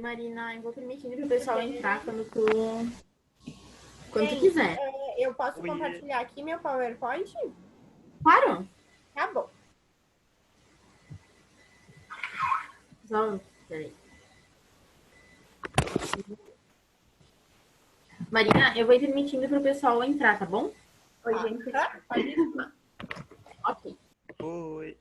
Marina, eu vou permitindo que o pessoal entrar quando tu Gente, quiser. eu posso compartilhar aqui meu PowerPoint? Claro. Tá bom. Só, peraí. Marina, eu vou ir permitindo para o pessoal entrar, tá bom? Oi, gente. Pode ir. Ok. Oi.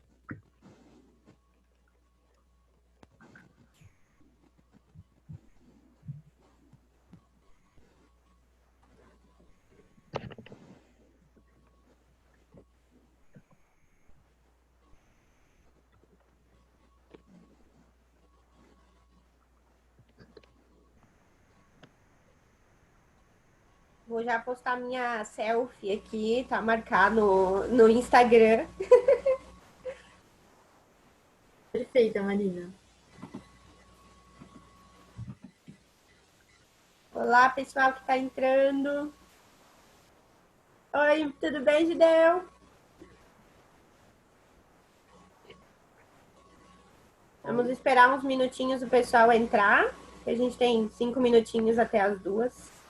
Vou já postar minha selfie aqui, tá marcado no Instagram. Perfeita, Marina. Olá, pessoal que tá entrando. Oi, tudo bem, Gideu? Vamos esperar uns minutinhos o pessoal entrar. A gente tem 5 minutinhos até as 2.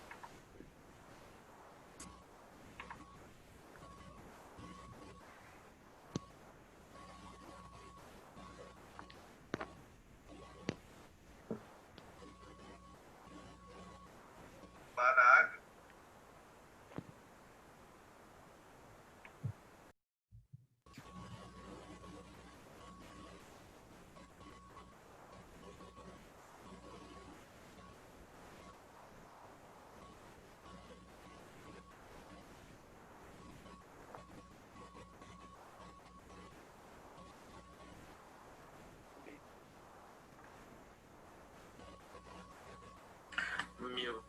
Meu.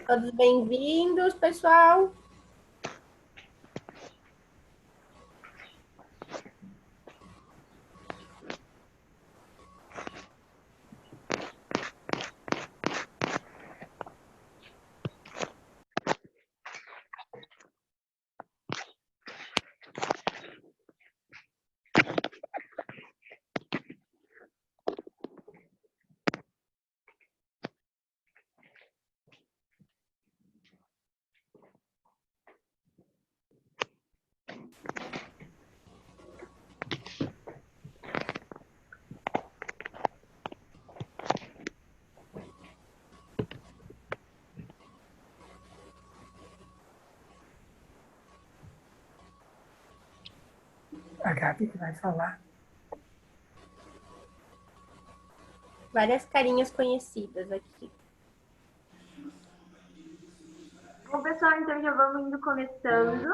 Todos bem-vindos, pessoal. A Gabi que vai falar. Várias carinhas conhecidas aqui. Bom, pessoal, então já vamos indo começando.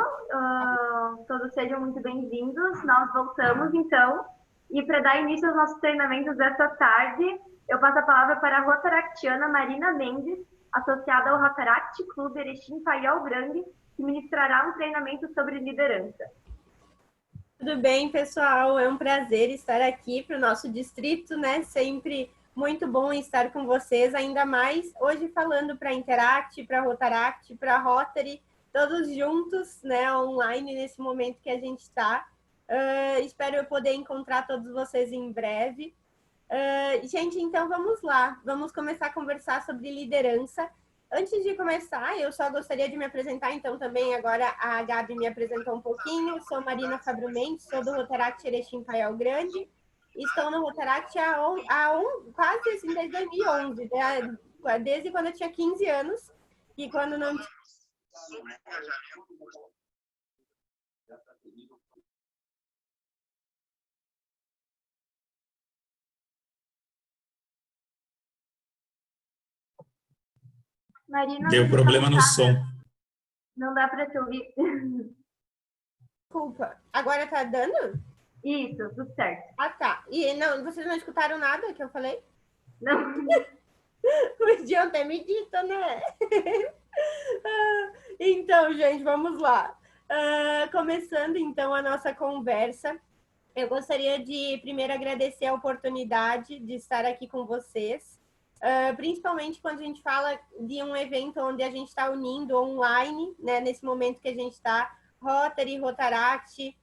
Todos sejam muito bem-vindos. Nós voltamos, então. E para dar início aos nossos treinamentos desta tarde, eu passo a palavra para a rotaractiana Marina Mendes, associada ao Rotaract Clube Erechim Paiol Grande, que ministrará um treinamento sobre liderança. Tudo bem, pessoal? É um prazer estar aqui para o nosso distrito, né? Sempre muito bom estar com vocês, ainda mais hoje falando para a Interact, para a Rotaract, para a Rotary, todos juntos, né? Online nesse momento que a gente está. Espero eu poder encontrar todos vocês em breve. Gente, então vamos lá. Vamos começar a conversar sobre liderança. Antes de começar, eu só gostaria de me apresentar, então também agora a Gabi me apresentou um pouquinho. Sou Marina Fabro Mendes, sou do Rotaract Erechim Paiol Grande. Estou no Rotaract quase assim, desde 2011, né? Desde quando eu tinha 15 anos, e quando não tinha... Marina, Deu problema no som. Não dá para te ouvir. Desculpa. Agora tá dando? Isso, tudo certo. Ah, tá. E não, vocês não escutaram nada que eu falei? Não. Podiam ter me dito, né? Então, gente, vamos lá. Começando então a nossa conversa, eu gostaria de primeiro agradecer a oportunidade de estar aqui com vocês, principalmente quando a gente fala de um evento onde a gente está unindo online, né, nesse momento que a gente está, Rotary, Rotaract,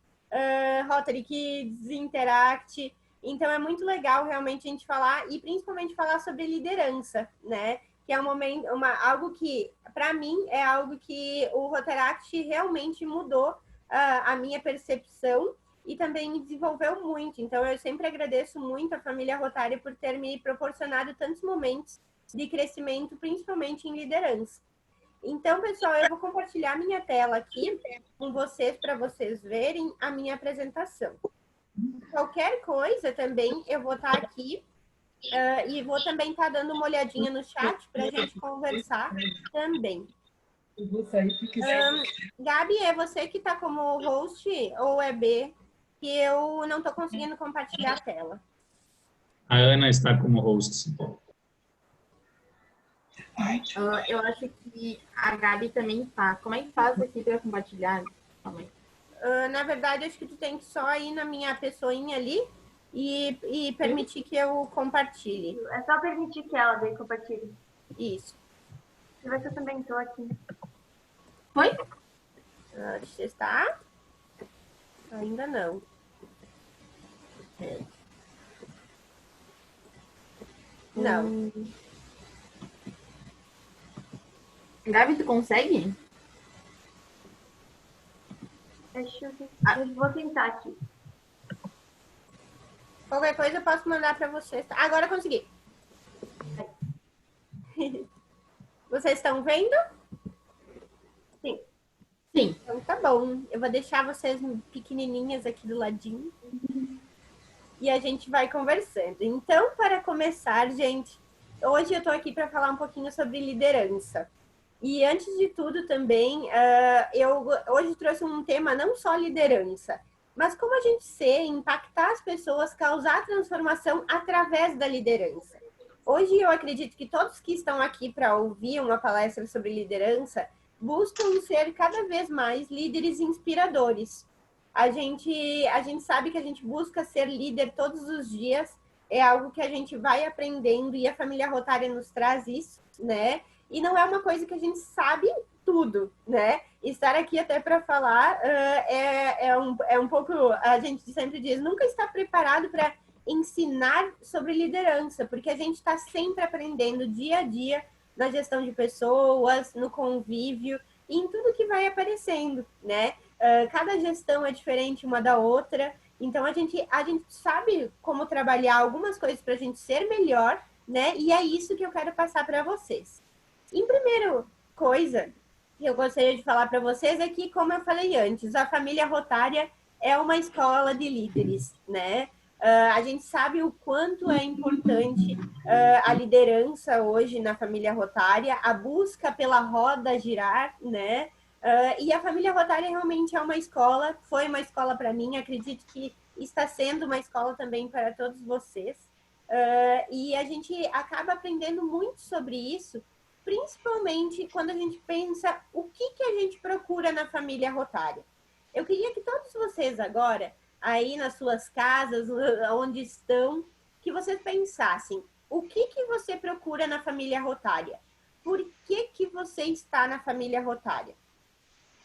Rotary Kids, Interact. Então é muito legal realmente a gente falar e principalmente falar sobre liderança, né? Que é um momento, algo que, para mim, é algo que o Rotaract realmente mudou a minha percepção e também me desenvolveu muito. Então, eu sempre agradeço muito a família Rotária por ter me proporcionado tantos momentos de crescimento, principalmente em liderança. Então, pessoal, eu vou compartilhar minha tela aqui com vocês para vocês verem a minha apresentação. Qualquer coisa também, eu vou estar aqui e vou também estar dando uma olhadinha no chat para a gente conversar também. Eu vou sair se quiser. Gabi, é você que está como host ou é B? Que eu não estou conseguindo compartilhar a tela. A Ana está como host. Eu acho que a Gabi também tá. Como é que faz aqui para compartilhar? Calma aí. Na verdade, acho que tu tem que só ir na minha pessoinha ali e permitir que eu compartilhe. É só permitir que ela daí compartilhe. Isso. Deixa eu ver se eu também estou aqui. Foi? Deixa eu testar. Ainda não. Não. Gabi, tu consegue? Deixa eu ver. Eu vou tentar aqui. Qualquer coisa eu posso mandar para vocês. Agora eu consegui. Vocês estão vendo? Sim. Sim. Então tá bom. Eu vou deixar vocês pequenininhas aqui do ladinho. E a gente vai conversando. Então, para começar, gente, hoje eu tô aqui para falar um pouquinho sobre liderança. E antes de tudo também, eu hoje trouxe um tema não só liderança, mas como a gente ser, impactar as pessoas, causar transformação através da liderança. Hoje eu acredito que todos que estão aqui para ouvir uma palestra sobre liderança buscam ser cada vez mais líderes inspiradores. A gente sabe que a gente busca ser líder todos os dias, é algo que a gente vai aprendendo e a família Rotária nos traz isso, né? E não é uma coisa que a gente sabe tudo, né? Estar aqui até para falar é um pouco, a gente sempre diz, nunca está preparado para ensinar sobre liderança, porque a gente está sempre aprendendo dia a dia na gestão de pessoas, no convívio e em tudo que vai aparecendo, né? Cada gestão é diferente uma da outra, então a gente sabe como trabalhar algumas coisas para a gente ser melhor, né? E é isso que eu quero passar para vocês. Em primeira coisa que eu gostaria de falar para vocês é que, como eu falei antes, a família Rotária é uma escola de líderes, né? A gente sabe o quanto é importante a liderança hoje na família Rotária, a busca pela roda girar, né? E a família Rotária realmente é uma escola, foi uma escola para mim, acredito que está sendo uma escola também para todos vocês. E a gente acaba aprendendo muito sobre isso, principalmente quando a gente pensa o que a gente procura na família Rotária. Eu queria que todos vocês agora, aí nas suas casas, onde estão, que vocês pensassem, o que você procura na família Rotária? Por que você está na família Rotária?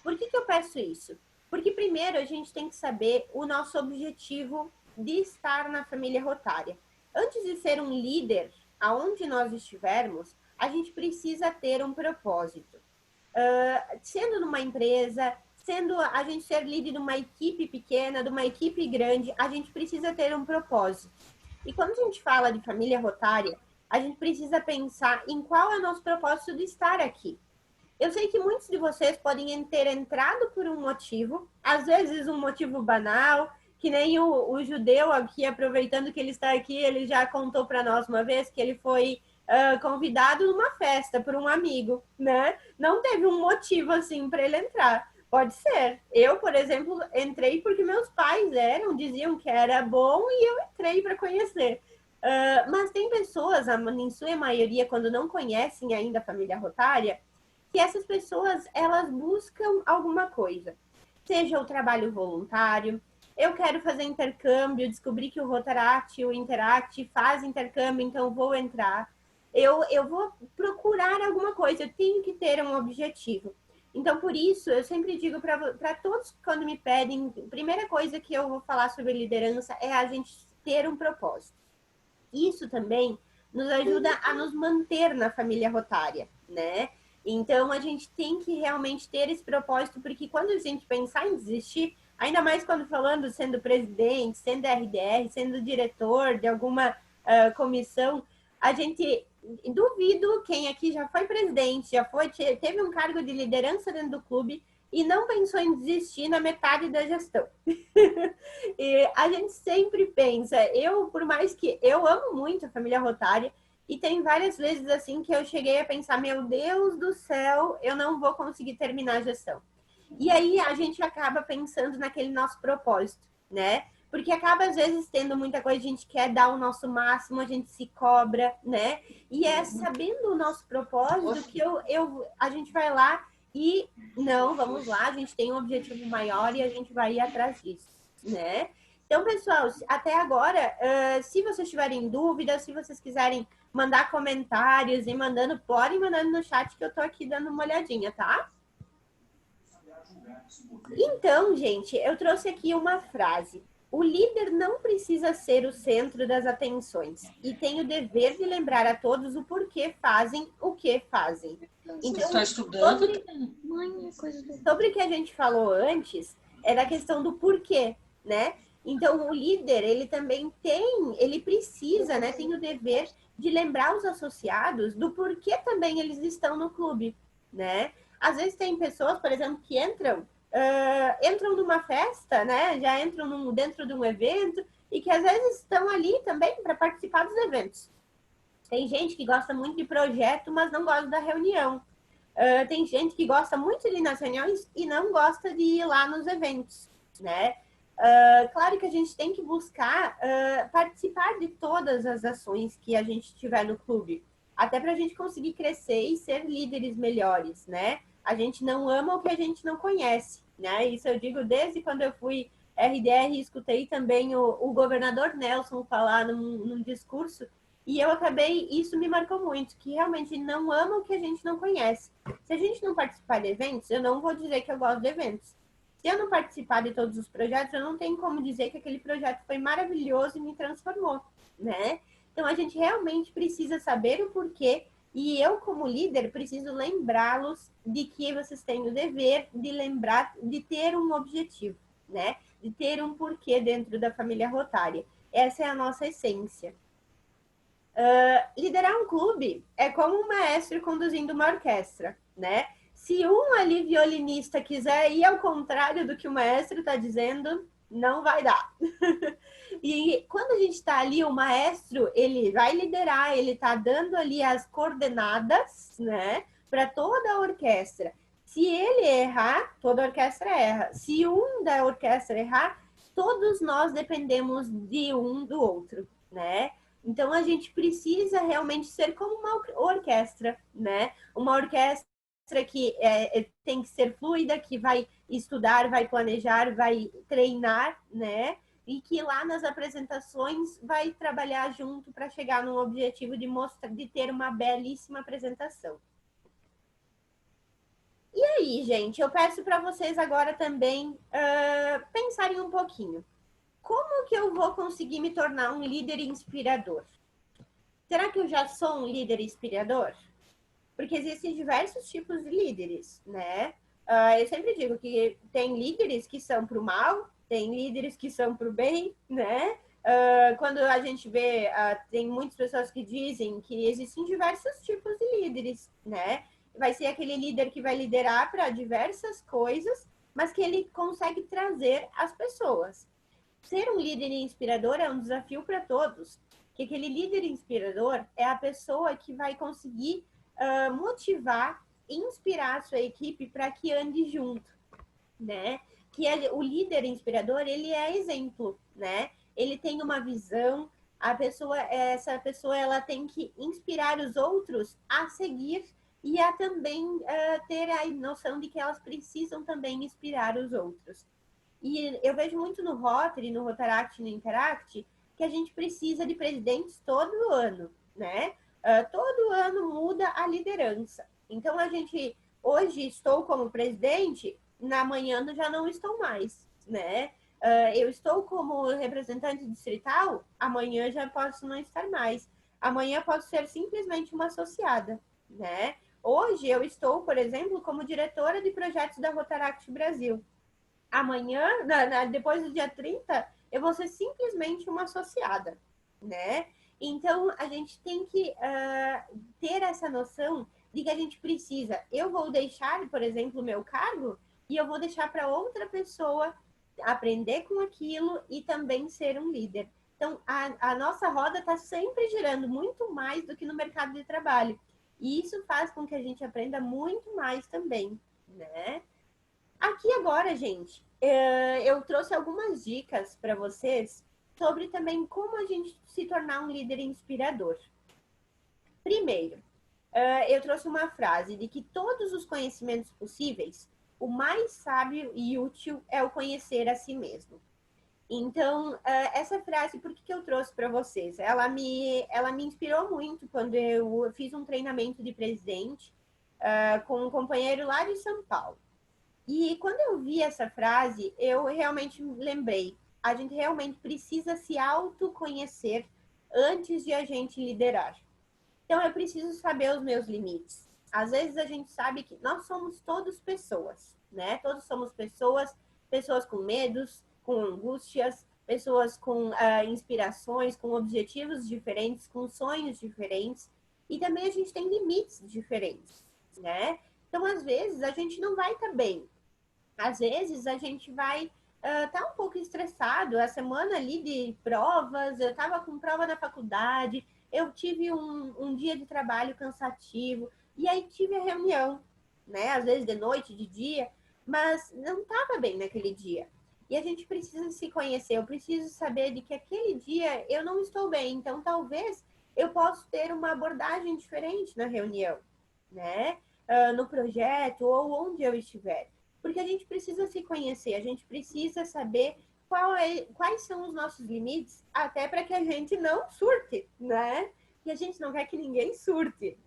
Por que eu peço isso? Porque primeiro a gente tem que saber o nosso objetivo de estar na família Rotária. Antes de ser um líder, aonde nós estivermos, a gente precisa ter um propósito. Sendo numa empresa, sendo a gente ser líder de uma equipe pequena, de uma equipe grande, a gente precisa ter um propósito. E quando a gente fala de família Rotária, a gente precisa pensar em qual é o nosso propósito de estar aqui. Eu sei que muitos de vocês podem ter entrado por um motivo, às vezes um motivo banal, que nem o judeu aqui, aproveitando que ele está aqui, ele já contou para nós uma vez que ele foi convidado numa festa por um amigo, né? Não teve um motivo assim para ele entrar. Pode ser. Eu, por exemplo, entrei porque meus pais diziam que era bom e eu entrei para conhecer. Mas tem pessoas, em sua maioria, quando não conhecem ainda a família Rotária, que essas pessoas, elas buscam alguma coisa. seja o trabalho voluntário. Eu quero fazer intercâmbio, descobri que o Rotaract e o Interact faz intercâmbio, então vou entrar. Eu vou procurar alguma coisa, eu tenho que ter um objetivo. Então, por isso, eu sempre digo para todos quando me pedem, a primeira coisa que eu vou falar sobre liderança é a gente ter um propósito. Isso também nos ajuda a nos manter na família rotária, né? Então, a gente tem que realmente ter esse propósito, porque quando a gente pensar em desistir, ainda mais quando falando, sendo presidente, sendo RDR, sendo diretor de alguma comissão, a gente, duvido quem aqui já foi presidente, teve um cargo de liderança dentro do clube e não pensou em desistir na metade da gestão. E a gente sempre pensa, por mais que eu amo muito a família rotária, e tem várias vezes assim que eu cheguei a pensar, meu Deus do céu, eu não vou conseguir terminar a gestão. E aí a gente acaba pensando naquele nosso propósito, né? Porque acaba, às vezes, tendo muita coisa, a gente quer dar o nosso máximo, a gente se cobra, né? E é sabendo o nosso propósito que a gente vai lá e, não, vamos lá, a gente tem um objetivo maior e a gente vai ir atrás disso, né? Então, pessoal, até agora, se vocês tiverem dúvidas, se vocês quiserem mandar comentários e podem mandando no chat que eu tô aqui dando uma olhadinha, tá? Então, gente, eu trouxe aqui uma frase. O líder não precisa ser o centro das atenções e tem o dever de lembrar a todos o porquê fazem o que fazem. Então, Estou estudando. sobre o que a gente falou antes, é da questão do porquê, né? Então, o líder, ele também ele precisa, né, tem o dever de lembrar os associados do porquê também eles estão no clube, né? Às vezes tem pessoas, por exemplo, que entram numa festa, né? Já entram dentro de um evento e que às vezes estão ali também para participar dos eventos. Tem gente que gosta muito de projeto, mas não gosta da reunião. Tem gente que gosta muito de ir nas reuniões e não gosta de ir lá nos eventos, né? Claro que a gente tem que buscar participar de todas as ações que a gente tiver no clube, até para a gente conseguir crescer e ser líderes melhores, né? A gente não ama o que a gente não conhece, né? Isso eu digo desde quando eu fui RDR, escutei também o governador Nelson falar num discurso, e isso me marcou muito, que realmente não ama o que a gente não conhece. Se a gente não participar de eventos, eu não vou dizer que eu gosto de eventos. Se eu não participar de todos os projetos, eu não tenho como dizer que aquele projeto foi maravilhoso e me transformou, né? Então, a gente realmente precisa saber o porquê e eu, como líder, preciso lembrá-los de que vocês têm o dever de lembrar, de ter um objetivo, né? De ter um porquê dentro da família rotária. Essa é a nossa essência. Liderar um clube é como um maestro conduzindo uma orquestra, né? Se um ali violinista quiser ir ao contrário do que o maestro está dizendo, não vai dar. E quando a gente está ali, o maestro, ele vai liderar, ele está dando ali as coordenadas, né, para toda a orquestra. Se ele errar, toda a orquestra erra. Se um da orquestra errar, todos nós dependemos de um do outro, né? Então, a gente precisa realmente ser como uma orquestra, né? Uma orquestra que tem que ser fluida, que vai estudar, vai planejar, vai treinar, né? E que lá nas apresentações vai trabalhar junto para chegar no objetivo de ter uma belíssima apresentação. E aí, gente, eu peço para vocês agora também pensarem um pouquinho. Como que eu vou conseguir me tornar um líder inspirador? Será que eu já sou um líder inspirador? Porque existem diversos tipos de líderes, né? Eu sempre digo que tem líderes que são para o mal, tem líderes que são para o bem, né? Quando a gente vê, tem muitas pessoas que dizem que existem diversos tipos de líderes, né? Vai ser aquele líder que vai liderar para diversas coisas, mas que ele consegue trazer as pessoas. Ser um líder inspirador é um desafio para todos, que aquele líder inspirador é a pessoa que vai conseguir motivar, inspirar a sua equipe para que ande junto, né? Que o líder inspirador, ele é exemplo, né? Ele tem uma visão, essa pessoa ela tem que inspirar os outros a seguir e a também ter a noção de que elas precisam também inspirar os outros. E eu vejo muito no Rotary, no Rotaract, no Interact, que a gente precisa de presidentes todo ano, né? Todo ano muda a liderança. Então, hoje estou como presidente, na manhã já não estou mais, né? Eu estou como representante distrital, amanhã já posso não estar mais. Amanhã posso ser simplesmente uma associada, né? Hoje eu estou, por exemplo, como diretora de projetos da Rotaract Brasil. Amanhã, depois do dia 30, eu vou ser simplesmente uma associada, né? Então, a gente tem que ter essa noção de que a gente precisa. Eu vou deixar, por exemplo, o meu cargo e eu vou deixar para outra pessoa aprender com aquilo e também ser um líder. Então, a nossa roda está sempre girando muito mais do que no mercado de trabalho. E isso faz com que a gente aprenda muito mais também, né? Aqui agora, gente, eu trouxe algumas dicas para vocês sobre também como a gente se tornar um líder inspirador. Primeiro, eu trouxe uma frase de que todos os conhecimentos possíveis, o mais sábio e útil é o conhecer a si mesmo. Então, essa frase, por que eu trouxe para vocês? Ela me inspirou muito quando eu fiz um treinamento de presidente com um companheiro lá de São Paulo. E quando eu vi essa frase, eu realmente lembrei, a gente realmente precisa se autoconhecer antes de a gente liderar. Então, eu preciso saber os meus limites. Às vezes a gente sabe que nós somos todos pessoas, né? Todos somos pessoas, pessoas com medos, com angústias, pessoas com inspirações, com objetivos diferentes, com sonhos diferentes. E também a gente tem limites diferentes, né? Então, às vezes, a gente não vai estar bem. Às vezes, a gente vai estar um pouco estressado. A semana ali de provas, eu estava com prova na faculdade, eu tive um dia de trabalho cansativo, e aí tive a reunião, né? Às vezes de noite, de dia, mas não estava bem naquele dia. E a gente precisa se conhecer, eu preciso saber de que aquele dia eu não estou bem, então talvez eu possa ter uma abordagem diferente na reunião, né? No projeto ou onde eu estiver. Porque a gente precisa se conhecer, a gente precisa saber quais são os nossos limites, até para que a gente não surte, né? E a gente não quer que ninguém surte.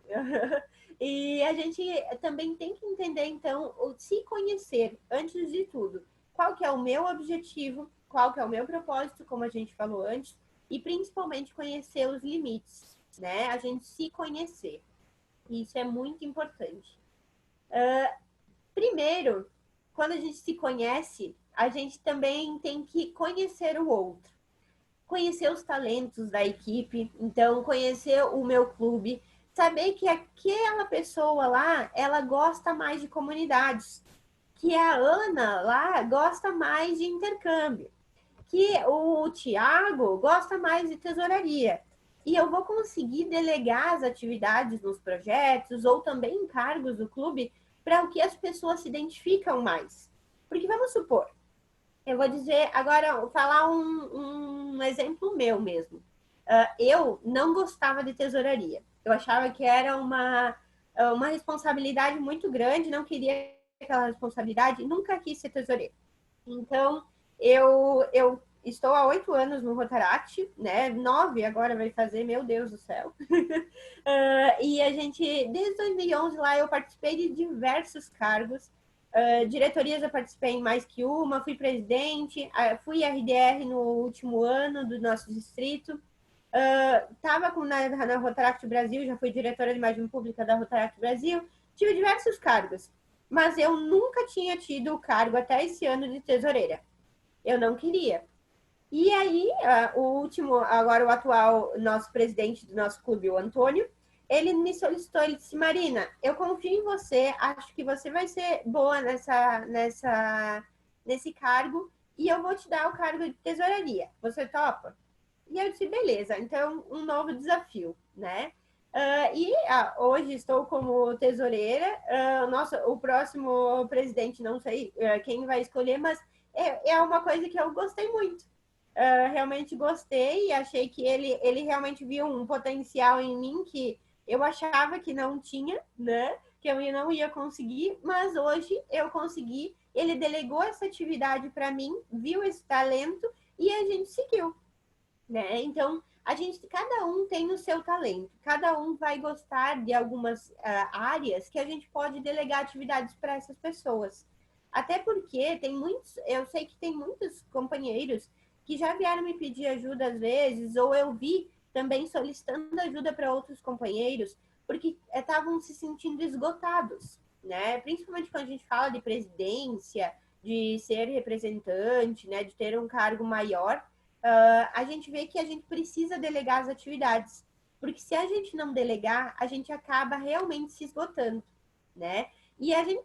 E a gente também tem que entender, então, se conhecer, antes de tudo, qual que é o meu objetivo, qual que é o meu propósito, como a gente falou antes, e principalmente conhecer os limites, né? A gente se conhecer. Isso é muito importante. Primeiro, quando a gente se conhece, a gente também tem que conhecer o outro. Conhecer os talentos da equipe, então conhecer o meu clube, saber que aquela pessoa lá, ela gosta mais de comunidades, que a Ana lá gosta mais de intercâmbio, que o Tiago gosta mais de tesouraria. E eu vou conseguir delegar as atividades nos projetos ou também em cargos do clube para o que as pessoas se identificam mais. Porque vamos supor, eu vou dizer agora, falar um exemplo meu mesmo. Eu não gostava de tesouraria. Eu achava que era uma responsabilidade muito grande, não queria aquela responsabilidade, nunca quis ser tesoureira. Então, eu estou há 8 anos no Rotaract, né? 9 agora vai fazer, meu Deus do céu. E a gente, desde 2011 lá, eu participei de diversos cargos. Diretorias eu participei em mais que uma, fui presidente, fui RDR no último ano do nosso distrito. Estava na Rotaract Brasil, já fui diretora de imagem pública da Rotaract Brasil. Tive diversos cargos, mas eu nunca tinha tido o cargo até esse ano de tesoureira. Eu não queria. E aí, agora o atual nosso presidente do nosso clube, o Antônio, ele me solicitou, ele disse, Marina, eu confio em você, acho que você vai ser boa nesse cargo e eu vou te dar o cargo de tesouraria. Você topa? E eu disse, beleza, então um novo desafio, né? Hoje estou como tesoureira, o próximo presidente, não sei quem vai escolher, mas é uma coisa que eu gostei muito. Realmente gostei e achei que ele realmente viu um potencial em mim que Eu achava que não tinha, né? Que eu não ia conseguir, mas hoje eu consegui. Ele delegou essa atividade para mim, viu esse talento e a gente seguiu, né? Então, cada um tem o seu talento, cada um vai gostar de algumas áreas que a gente pode delegar atividades para essas pessoas. Até porque eu sei que tem muitos companheiros que já vieram me pedir ajuda às vezes, ou eu vi também solicitando ajuda para outros companheiros, porque estavam se sentindo esgotados, né? Principalmente quando a gente fala de presidência, de ser representante, né? De ter um cargo maior, a gente vê que a gente precisa delegar as atividades, porque se a gente não delegar, a gente acaba realmente se esgotando, né? E a gente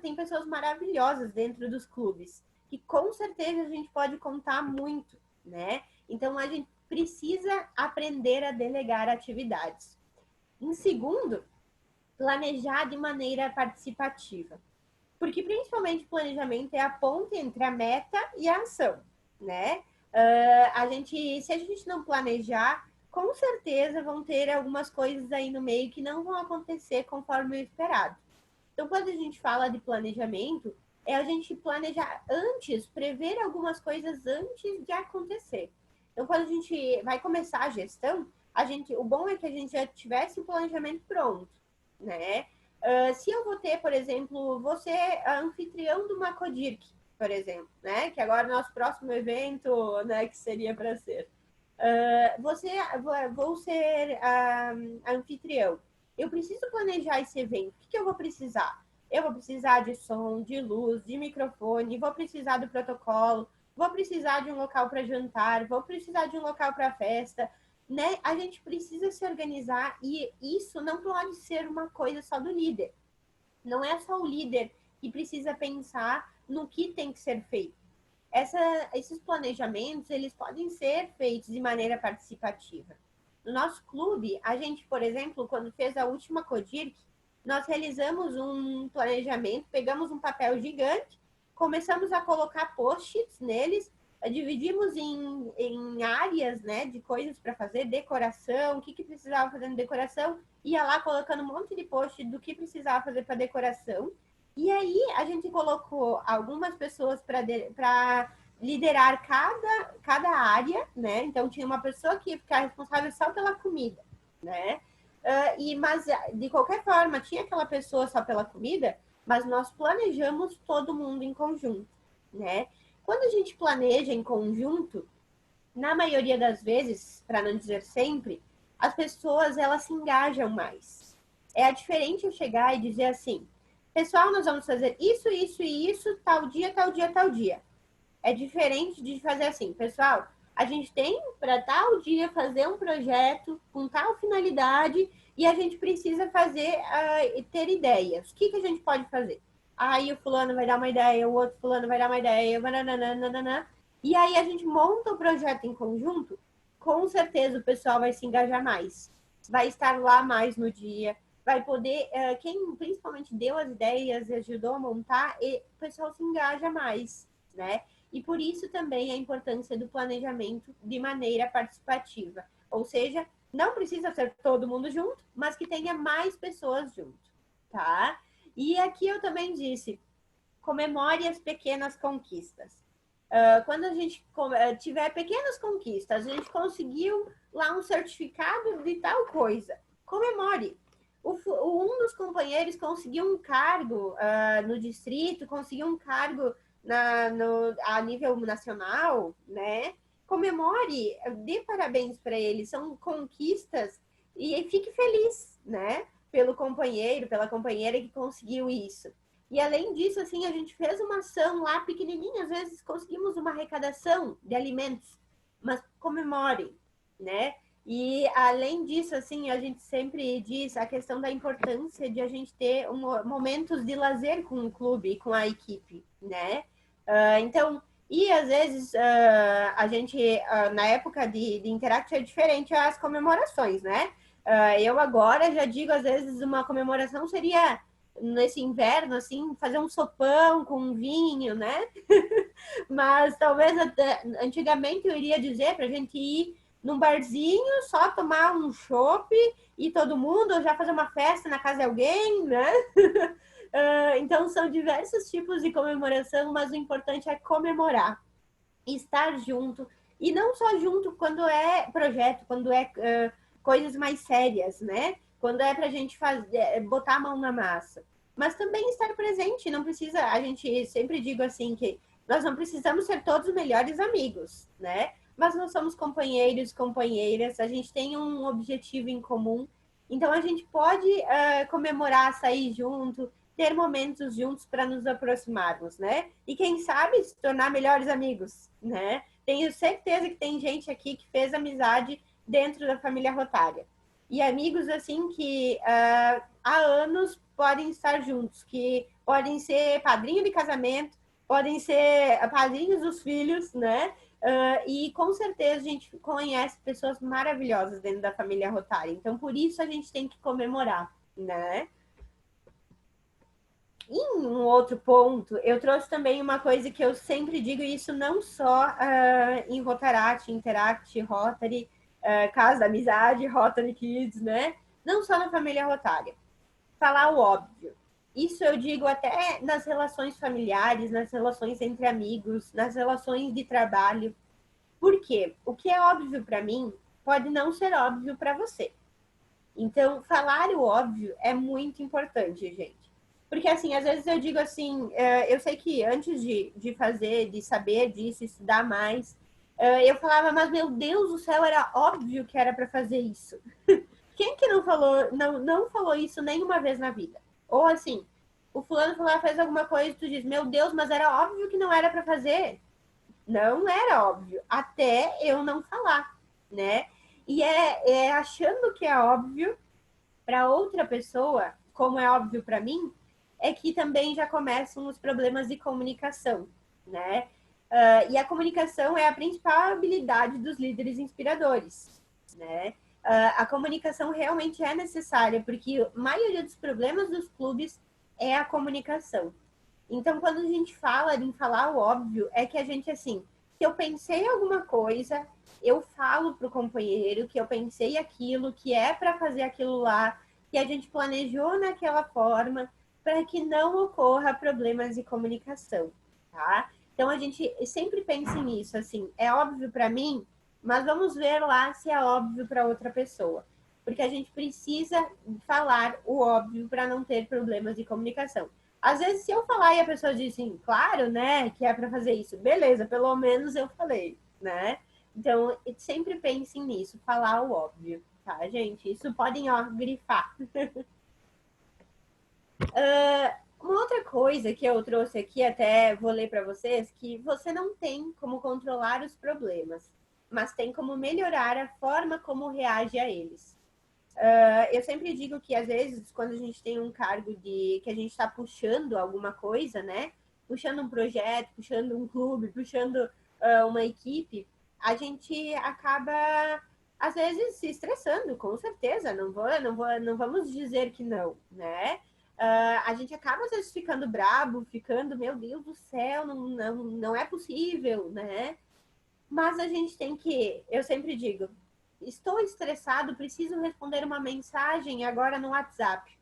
tem pessoas maravilhosas dentro dos clubes, que com certeza a gente pode contar muito, né? Então a gente precisa aprender a delegar atividades. Em segundo, planejar de maneira participativa, porque principalmente o planejamento é a ponte entre a meta e a ação, né? Se a gente não planejar, com certeza vão ter algumas coisas aí no meio que não vão acontecer conforme o esperado. Então, quando a gente fala de planejamento, é a gente planejar antes, prever algumas coisas antes de acontecer. Então, quando a gente vai começar a gestão, o bom é que a gente já tivesse o planejamento pronto, né? Se eu vou ter, por exemplo, você anfitrião do Macodirc, por exemplo, né? Que agora é o nosso próximo evento, né? Que seria para ser. Vou ser anfitrião. Eu preciso planejar esse evento. O que eu vou precisar? Eu vou precisar de som, de luz, de microfone, vou precisar do protocolo, vou precisar de um local para jantar, vou precisar de um local para festa, né? A gente precisa se organizar e isso não pode ser uma coisa só do líder. Não é só o líder que precisa pensar no que tem que ser feito. Esses planejamentos, eles podem ser feitos de maneira participativa. No nosso clube, a gente, por exemplo, quando fez a última Codirc, nós realizamos um planejamento, pegamos um papel gigante, começamos a colocar post-its neles, dividimos em áreas, né, de coisas para fazer, decoração, o que precisava fazer na decoração, ia lá colocando um monte de post do que precisava fazer para decoração. E aí a gente colocou algumas pessoas para liderar cada área, né? Então tinha uma pessoa que ia ficar responsável só pela comida, né? Mas de qualquer forma tinha aquela pessoa só pela comida, mas nós planejamos todo mundo em conjunto, né? Quando a gente planeja em conjunto, na maioria das vezes, para não dizer sempre, as pessoas elas se engajam mais. É diferente eu chegar e dizer assim: pessoal, nós vamos fazer isso, isso e isso, tal dia, tal dia, tal dia. É diferente de fazer assim, pessoal, a gente tem para tal dia fazer um projeto com tal finalidade e a gente precisa ter ideias. O que a gente pode fazer? Aí o fulano vai dar uma ideia, o outro fulano vai dar uma ideia, nananana. E aí a gente monta o projeto em conjunto, com certeza o pessoal vai se engajar mais. Vai estar lá mais no dia, vai poder, quem principalmente deu as ideias e ajudou a montar, o pessoal se engaja mais, né? E por isso também a importância do planejamento de maneira participativa. Ou seja, não precisa ser todo mundo junto, mas que tenha mais pessoas junto, tá? E aqui eu também disse, comemore as pequenas conquistas. Quando a gente tiver pequenas conquistas, a gente conseguiu lá um certificado de tal coisa, comemore. Um dos companheiros conseguiu um cargo no distrito, conseguiu um cargo a nível nacional, né? Comemore, dê parabéns para ele, são conquistas e fique feliz, né? Pelo companheiro, pela companheira que conseguiu isso. E além disso, assim, a gente fez uma ação lá pequenininha, às vezes conseguimos uma arrecadação de alimentos, mas comemorem, né? E além disso, assim, a gente sempre diz a questão da importância de a gente ter momentos de lazer com o clube, com a equipe, né? Então, e às vezes a gente, na época de Interact, é diferente as comemorações, né? Eu agora já digo, às vezes, uma comemoração seria, nesse inverno, assim, fazer um sopão com um vinho, né? Mas talvez antigamente eu iria dizer para a gente ir num barzinho, só tomar um chopp e todo mundo, ou já fazer uma festa na casa de alguém, né? Então, são diversos tipos de comemoração, mas o importante é comemorar, estar junto, e não só junto quando é projeto, quando é coisas mais sérias, né? Quando é pra gente fazer, botar a mão na massa. Mas também estar presente, não precisa, a gente sempre digo assim, que nós não precisamos ser todos melhores amigos, né? Mas nós somos companheiros, companheiras, a gente tem um objetivo em comum, então a gente pode comemorar, sair junto, ter momentos juntos para nos aproximarmos, né? E quem sabe se tornar melhores amigos, né? Tenho certeza que tem gente aqui que fez amizade dentro da família Rotária. E amigos, assim, que há anos podem estar juntos, que podem ser padrinho de casamento, podem ser padrinhos dos filhos, né? E com certeza a gente conhece pessoas maravilhosas dentro da família Rotária. Então, por isso a gente tem que comemorar, né? Em um outro ponto, eu trouxe também uma coisa que eu sempre digo, e isso não só em Rotaract, Interact, Rotary, Casa da Amizade, Rotary Kids, né? Não só na família Rotária. Falar o óbvio. Isso eu digo até nas relações familiares, nas relações entre amigos, nas relações de trabalho. Por quê? O que é óbvio para mim pode não ser óbvio para você. Então, falar o óbvio é muito importante, gente. Porque, assim, às vezes eu digo assim, eu sei que antes de fazer, de saber disso, estudar mais, eu falava, mas meu Deus do céu, era óbvio que era para fazer isso. Quem que não falou, não falou isso nenhuma vez na vida? Ou assim, o fulano falou, fez alguma coisa e tu diz, meu Deus, mas era óbvio que não era para fazer. Não era óbvio, até eu não falar, né? E é achando que é óbvio para outra pessoa, como é óbvio para mim, é que também já começam os problemas de comunicação, né? E a comunicação é a principal habilidade dos líderes inspiradores, né? A comunicação realmente é necessária, porque a maioria dos problemas dos clubes é a comunicação. Então, quando a gente fala em falar o óbvio, é que a gente, assim, se eu pensei alguma coisa, eu falo pro companheiro que eu pensei aquilo, que é para fazer aquilo lá, que a gente planejou naquela forma, para que não ocorra problemas de comunicação, tá? Então, a gente sempre pensa nisso, assim, é óbvio para mim, mas vamos ver lá se é óbvio para outra pessoa. Porque a gente precisa falar o óbvio para não ter problemas de comunicação. Às vezes, se eu falar e a pessoa diz assim, claro, né, que é para fazer isso, beleza, pelo menos eu falei, né? Então, sempre pensem nisso, falar o óbvio, tá, gente? Isso podem, ó, grifar. Uma outra coisa que eu trouxe aqui, até vou ler para vocês, que você não tem como controlar os problemas, mas tem como melhorar a forma como reage a eles. Eu sempre digo que, às vezes, quando a gente tem um cargo que a gente está puxando alguma coisa, né? Puxando um projeto, puxando um clube, puxando uma equipe, a gente acaba, às vezes, se estressando, com certeza. Não vamos dizer que não, né? A gente acaba, às vezes, ficando brabo, ficando, meu Deus do céu, não é possível, né? Mas a gente tem que, eu sempre digo, estou estressado, preciso responder uma mensagem agora no WhatsApp.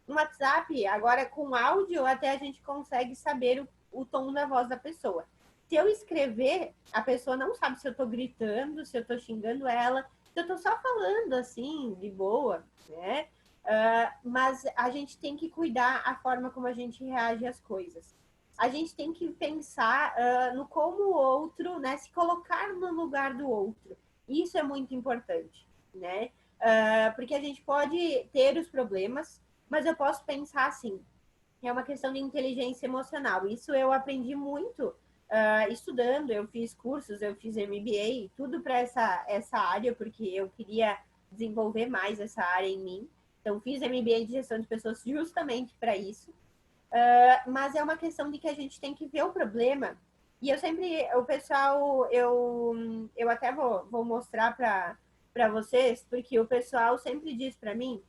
No WhatsApp, agora com áudio, até a gente consegue saber o tom da voz da pessoa. Se eu escrever, a pessoa não sabe se eu estou gritando, se eu estou xingando ela, se eu estou só falando assim, de boa, né? Mas a gente tem que cuidar a forma como a gente reage às coisas. A gente tem que pensar no como o outro, né? Se colocar no lugar do outro. Isso é muito importante, né? Porque a gente pode ter os problemas, mas eu posso pensar assim, é uma questão de inteligência emocional. Isso eu aprendi muito estudando, eu fiz cursos, eu fiz MBA, tudo para essa área, porque eu queria desenvolver mais essa área em mim. Então, fiz MBA de gestão de pessoas justamente para isso. Mas é uma questão de que a gente tem que ver o problema. E eu sempre, o pessoal, eu até vou mostrar para vocês, porque o pessoal sempre diz para mim,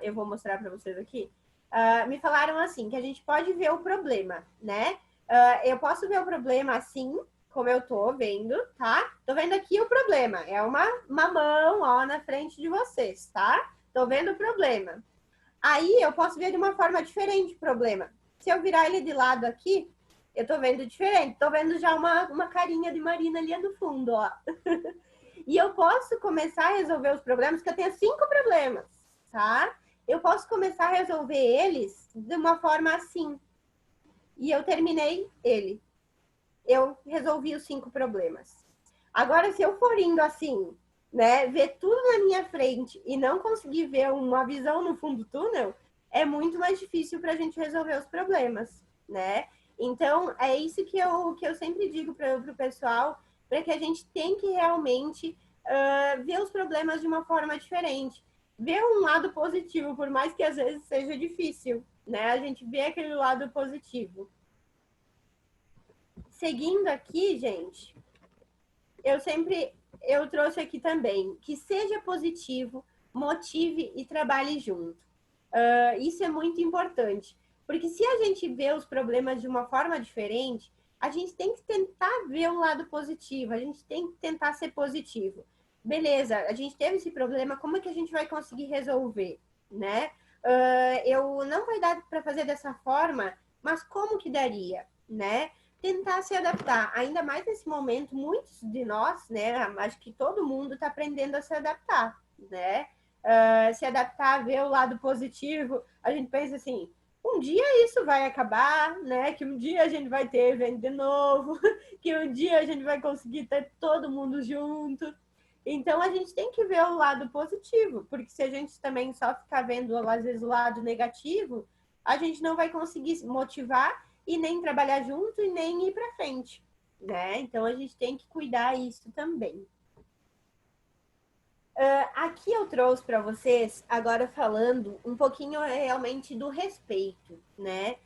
eu vou mostrar para vocês aqui, me falaram assim, que a gente pode ver o problema, né? Eu posso ver o problema assim, como eu tô vendo, tá? Tô vendo aqui o problema. É uma mão, ó, na frente de vocês, tá? Tô vendo o problema. Aí eu posso ver de uma forma diferente o problema. Se eu virar ele de lado aqui, eu tô vendo diferente. Tô vendo já uma carinha de Marina ali no fundo, ó. E eu posso começar a resolver os problemas, que eu tenho 5 problemas, tá? Eu posso começar a resolver eles de uma forma assim. E eu terminei ele. Eu resolvi os 5 problemas. Agora, se eu for indo assim, né, ver tudo na minha frente e não conseguir ver uma visão no fundo do túnel, é muito mais difícil para a gente resolver os problemas, né? Então, é isso que eu sempre digo para o pessoal, para que a gente tem que realmente ver os problemas de uma forma diferente. Ver um lado positivo, por mais que às vezes seja difícil, né? A gente vê aquele lado positivo. Seguindo aqui, gente, eu trouxe aqui também que seja positivo, motive e trabalhe junto. Isso é muito importante, porque se a gente vê os problemas de uma forma diferente, a gente tem que tentar ver um lado positivo, a gente tem que tentar ser positivo. Beleza, a gente teve esse problema, como é que a gente vai conseguir resolver, né? Eu não vai dar para fazer dessa forma, mas como que daria, né? Tentar se adaptar, ainda mais nesse momento, muitos de nós, né? Acho que todo mundo está aprendendo a se adaptar, né? Se adaptar, ver o lado positivo, a gente pensa assim, um dia isso vai acabar, né? Que um dia a gente vai ter evento de novo, que um dia a gente vai conseguir ter todo mundo junto. Então a gente tem que ver o lado positivo, porque se a gente também só ficar vendo, às vezes, o lado negativo, a gente não vai conseguir se motivar e nem trabalhar junto e nem ir para frente, né? Então a gente tem que cuidar isso também. Aqui eu trouxe para vocês, agora falando um pouquinho realmente do respeito, né?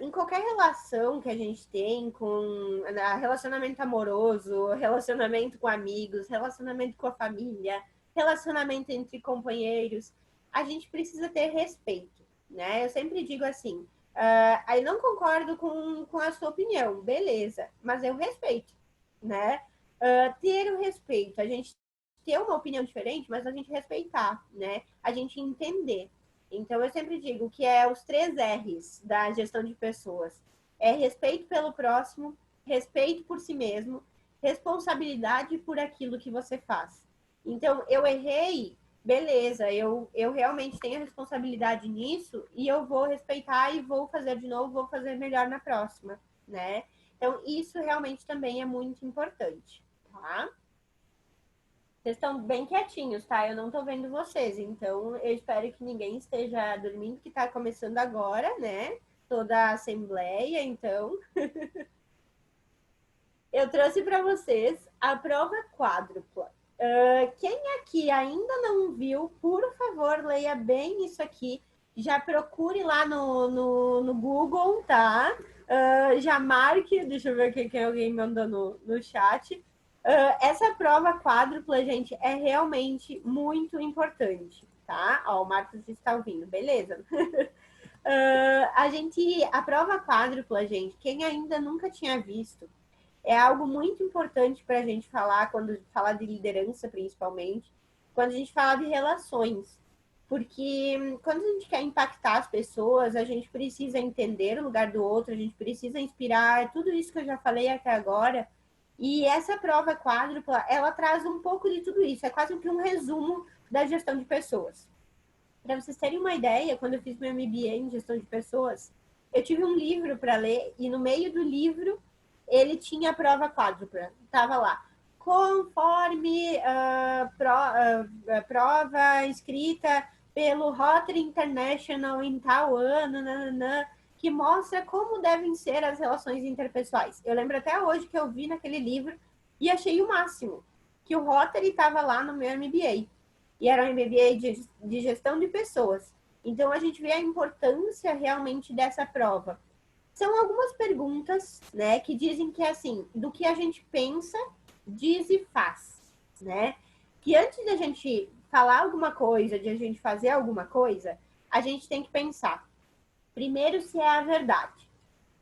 Em qualquer relação que a gente tem com relacionamento amoroso, relacionamento com amigos, relacionamento com a família, relacionamento entre companheiros, a gente precisa ter respeito, né? Eu sempre digo assim, aí não concordo com a sua opinião, beleza, mas eu respeito, né? Ter o respeito, a gente ter uma opinião diferente, mas a gente respeitar, né? A gente entender. Então, eu sempre digo que é os 3 R's da gestão de pessoas. É respeito pelo próximo, respeito por si mesmo, responsabilidade por aquilo que você faz. Então, eu errei, beleza, eu realmente tenho responsabilidade nisso e eu vou respeitar e vou fazer de novo, vou fazer melhor na próxima, né? Então, isso realmente também é muito importante, tá? Vocês estão bem quietinhos, tá? Eu não tô vendo vocês, então eu espero que ninguém esteja dormindo, que tá começando agora, né? Toda a assembleia, então. Eu trouxe para vocês a prova quádrupla. Quem aqui ainda não viu, por favor, leia bem isso aqui. Já procure lá no Google, tá? Já marque, deixa eu ver aqui quem alguém mandou no chat. Essa prova quádrupla, gente, é realmente muito tá? Ó, o Marcos está ouvindo, beleza? A prova quádrupla, gente, quem ainda nunca tinha visto, é algo muito importante para a gente falar, quando fala de liderança, principalmente, quando a gente fala de relações. Porque quando a gente quer impactar as pessoas, a gente precisa entender o lugar do outro, a gente precisa inspirar, tudo isso que eu já falei até agora. E essa prova quádrupla, ela traz um pouco de tudo isso. É quase que um resumo da gestão de pessoas. Para vocês terem uma ideia, quando eu fiz meu MBA em gestão de pessoas, eu tive um livro para ler e no meio do livro ele tinha a prova quádrupla. Tava lá, conforme prova escrita pelo Rotary International em tal ano, nananã, que mostra como devem ser as relações interpessoais. Eu lembro até hoje que eu vi naquele livro e achei o máximo, que o Rotary estava lá no meu MBA. E era um MBA de gestão de pessoas. Então, a gente vê a importância realmente dessa prova. São algumas perguntas, né, que dizem que, assim, do que a gente pensa, diz e faz, né? Que antes da gente falar alguma coisa, de a gente fazer alguma coisa, a gente tem que pensar, primeiro, se é a verdade.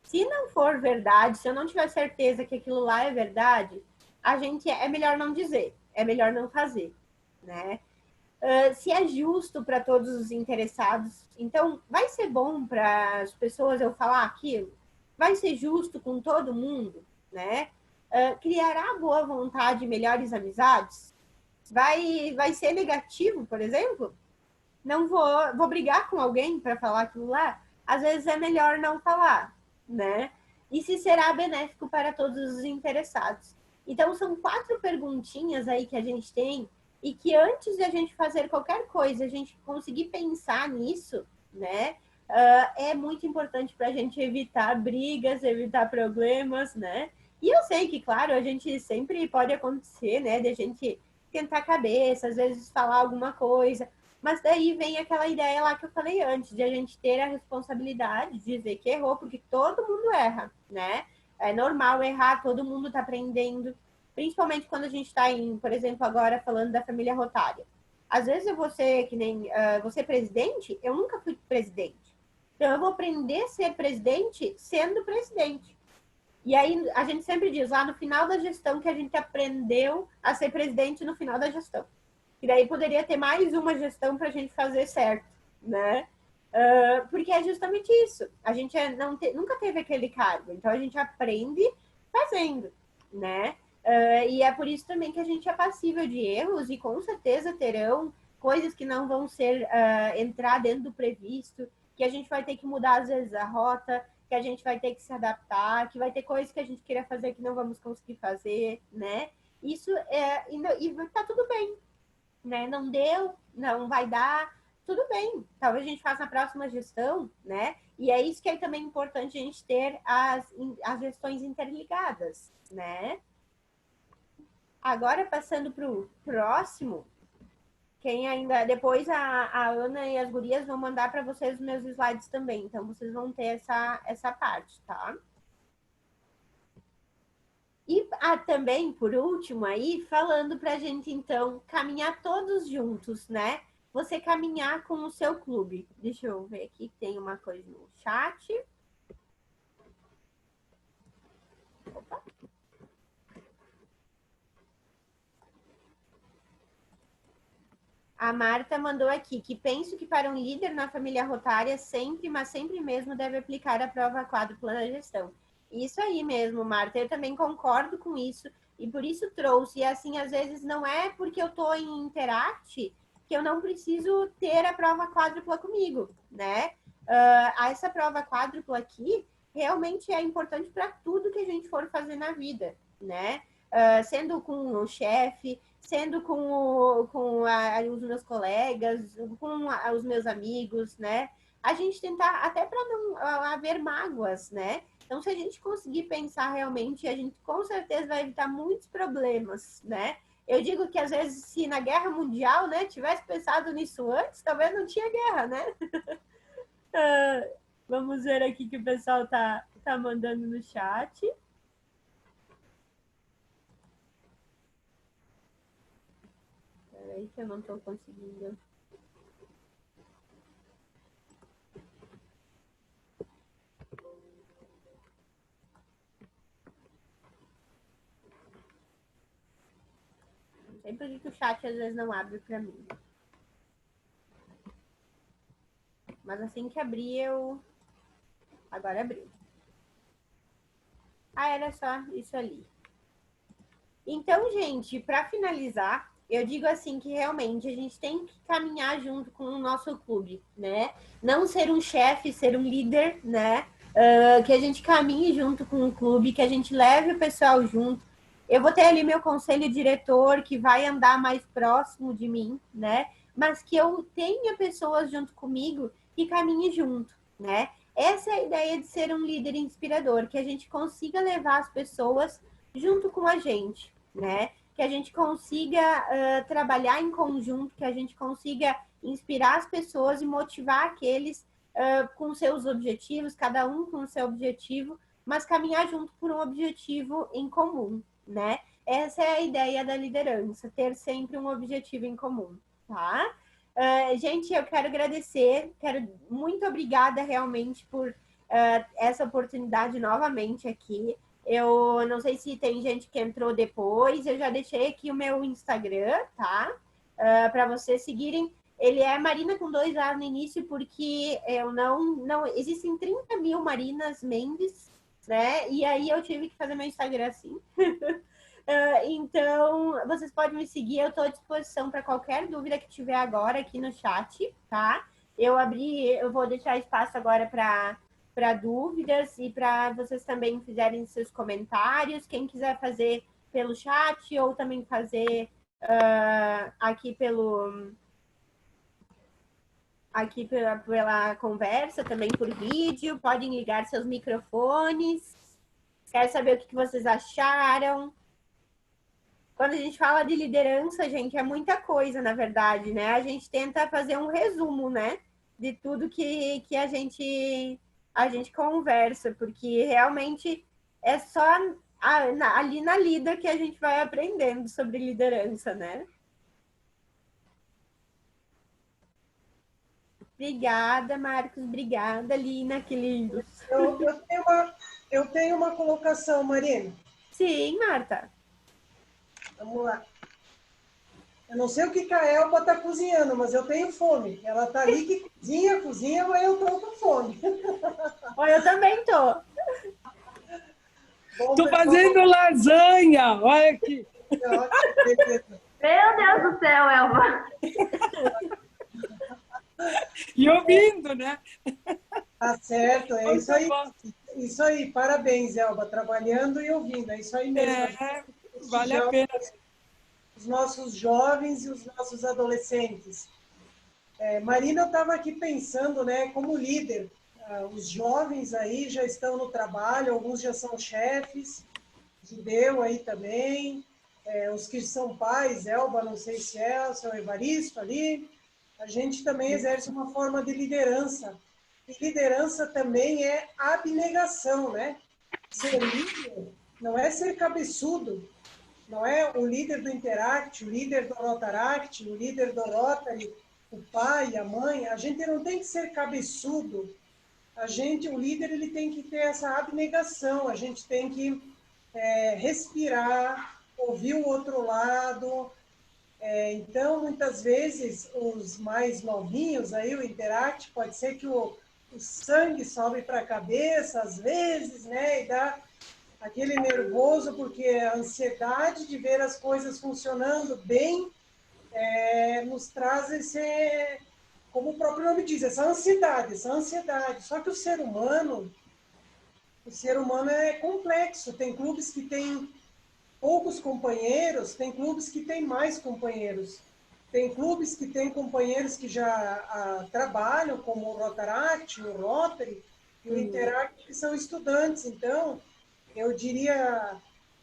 Se não for verdade, se eu não tiver certeza que aquilo lá é verdade, é melhor não dizer, é melhor não fazer, né? Se é justo para todos os interessados, então vai ser bom para as pessoas eu falar aquilo? Vai ser justo com todo mundo, né? Criará boa vontade e melhores amizades? Vai ser negativo, por exemplo? Não vou brigar com alguém para falar aquilo lá? Às vezes é melhor não falar, né? E se será benéfico para todos os interessados? Então, são 4 perguntinhas aí que a gente tem e que antes de a gente fazer qualquer coisa, a gente conseguir pensar nisso, né? É muito importante para a gente evitar brigas, evitar problemas, né? E eu sei que, claro, a gente sempre pode acontecer, né? De a gente esquentar a cabeça, às vezes falar alguma coisa, mas daí vem aquela ideia lá que eu falei antes, de a gente ter a responsabilidade de dizer que errou, porque todo mundo erra, né? É normal errar, todo mundo está aprendendo, principalmente quando a gente está por exemplo, agora falando da família rotária. Às vezes eu vou ser que nem você presidente, eu nunca fui presidente. Então eu vou aprender a ser presidente sendo presidente. E aí a gente sempre diz lá no final da gestão que a gente aprendeu a ser presidente no final da gestão. E daí poderia ter mais uma gestão para a gente fazer certo, né? Porque é justamente isso. A gente nunca teve aquele cargo, então a gente aprende fazendo, né? E é por isso também que a gente é passível de erros e com certeza terão coisas que não vão ser entrar dentro do previsto, que a gente vai ter que mudar às vezes a rota, que a gente vai ter que se adaptar, que vai ter coisas que a gente queira fazer que não vamos conseguir fazer, né? Isso e tá tudo bem, né? Não deu, não vai dar, tudo bem. Talvez a gente faça na próxima gestão, né? E é isso que é também importante a gente ter as gestões interligadas, né? Agora, passando para o próximo, quem ainda... Depois a Ana e as gurias vão mandar para vocês os meus slides também. Então, vocês vão ter essa parte, tá? E também, por último, aí, falando para a gente, então, caminhar todos juntos, né? Você caminhar com o seu clube. Deixa eu ver aqui, tem uma coisa no chat. Opa. A Marta mandou aqui que penso que para um líder na família rotária sempre, mas sempre mesmo deve aplicar a prova quádrupla na gestão. Isso aí mesmo, Marta, eu também concordo com isso e por isso trouxe. E assim, às vezes não é porque eu estou em Interact que eu não preciso ter a prova quádrupla comigo, né? Essa prova quádrupla aqui realmente é importante para tudo que a gente for fazer na vida, né? Sendo com o chefe, sendo com os meus colegas, com os meus amigos, né? A gente tentar, até para não haver mágoas, né? Então, se a gente conseguir pensar realmente, a gente com certeza vai evitar muitos problemas, né? Eu digo que, às vezes, se na Guerra Mundial, né, tivesse pensado nisso antes, talvez não tinha guerra, né? Vamos ver aqui que o pessoal tá mandando no chat. Peraí que eu não estou conseguindo. Não sei por que o chat às vezes não abre para mim. Mas assim que abrir, agora abriu. Era só isso ali. Então, gente, para finalizar, eu digo assim que realmente a gente tem que caminhar junto com o nosso clube, né? Não ser um chefe, ser um líder, né? Que a gente caminhe junto com o clube, que a gente leve o pessoal junto. Eu vou ter ali meu conselho diretor que vai andar mais próximo de mim, né? Mas que eu tenha pessoas junto comigo que caminhe junto, né? Essa é a ideia de ser um líder inspirador, que a gente consiga levar as pessoas junto com a gente, né? Que a gente consiga trabalhar em conjunto, que a gente consiga inspirar as pessoas e motivar aqueles com seus objetivos, cada um com o seu objetivo, mas caminhar junto por um objetivo em comum, né? Essa é a ideia da liderança, ter sempre um objetivo em comum, tá? Gente, eu quero agradecer, muito obrigada realmente por essa oportunidade novamente aqui. Eu não sei se tem gente que entrou depois, eu já deixei aqui o meu Instagram, tá? Para vocês seguirem. Ele é Marina com 2 A no início, porque eu não existem 30 mil Marinas Mendes, né? E aí eu tive que fazer meu Instagram assim. Então, vocês podem me seguir, eu estou à disposição para qualquer dúvida que tiver agora aqui no chat, tá? Eu vou deixar espaço agora para dúvidas e para vocês também fizerem seus comentários. Quem quiser fazer pelo chat ou também fazer aqui pela conversa, também por vídeo, podem ligar seus microfones. Quero saber o que vocês acharam. Quando a gente fala de liderança, gente, é muita coisa, na verdade, né? A gente tenta fazer um resumo, né? De tudo que a gente conversa, porque realmente é só ali na lida que a gente vai aprendendo sobre liderança, né? Obrigada, Marcos. Obrigada, Lina. Que lindos. Eu tenho uma colocação, Marina. Sim, Marta. Vamos lá. Eu não sei o que a Elba está cozinhando, mas eu tenho fome. Ela está ali que cozinha, mas eu estou com fome. Eu também estou. Estou fazendo lasanha, olha aqui. Meu Deus do céu, Elba. E ouvindo, né? Tá certo, é isso aí. Isso aí, parabéns, Elba, trabalhando e ouvindo, é isso aí mesmo. Vale a pena. Os nossos jovens e os nossos adolescentes. Marina, eu estava aqui pensando, né, como líder, os jovens aí já estão no trabalho, alguns já são chefes, Judeu aí também, os que são pais, Elba, não sei se é, o seu Evaristo ali, a gente também exerce uma forma de liderança. E liderança também é abnegação, né? Ser líder não é ser cabeçudo, não é o líder do Interact, o líder do Rotaract, o líder do Rotary, o pai, a mãe. A gente não tem que ser cabeçudo. O líder, ele tem que ter essa abnegação. A gente tem que respirar, ouvir o outro lado. Então, muitas vezes, os mais novinhos, aí o Interact, pode ser que o sangue sobe para a cabeça, às vezes, né? E dá aquele nervoso, porque a ansiedade de ver as coisas funcionando bem nos traz como o próprio nome diz, essa ansiedade. Só que o ser humano é complexo. Tem clubes que têm poucos companheiros, tem clubes que têm mais companheiros. Tem clubes que têm companheiros que já trabalham, como o Rotaract, o Rotary e o Interact, que são estudantes. Então, eu diria